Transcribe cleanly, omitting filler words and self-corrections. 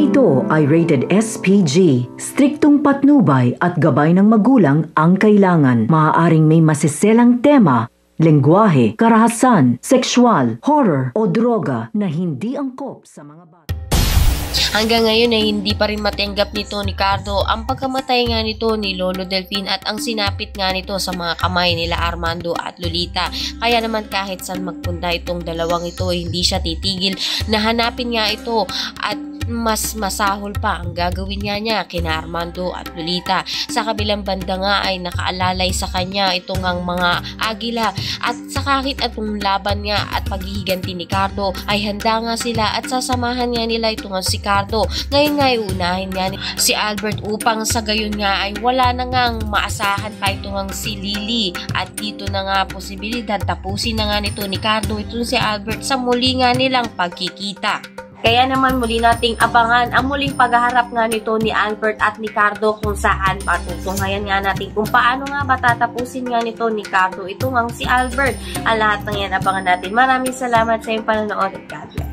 ito ay rated SPG. Striktong patnubay at gabay ng magulang ang kailangan. Maaaring may masiselang tema, lengguwahe, karahasan, sexual, horror o droga na hindi angkop sa mga bata. Hanggang ngayon ay hindi pa rin matanggap nito ni Cardo ang pagkamatay nga nito ni Lolo Delfin at ang sinapit nga nito sa mga kamay nila Armando at Lolita. Kaya naman kahit saan magpunta itong dalawang ito, hindi siya titigil na hanapin nga ito at mas masahol pa ang gagawin niya kina Armando at Lolita. Sa kabilang banda nga ay nakaalalay sa kanya itong ang mga agila at sa kahit atong laban nga at paghihiganti ni Cardo ay handa nga sila at sasamahan nga nila itong si Cardo. Ngayon nga ay unahin nga si Albert upang sa gayon nga ay wala na ngang maasahan pa itong si Lily at dito na nga posibilidad tapusin na nga nito ni Cardo itong si Albert sa muli nga nilang pagkikita. Kaya naman muli nating abangan ang muling paghaharap nga nito ni Albert at ni Cardo kung saan patutunghayan nga natin kung paano nga ba tatapusin nga nito ni Cardo ito nga si Albert. Ang lahat ng yan abangan natin. Maraming salamat sa iyong panonood at God bless.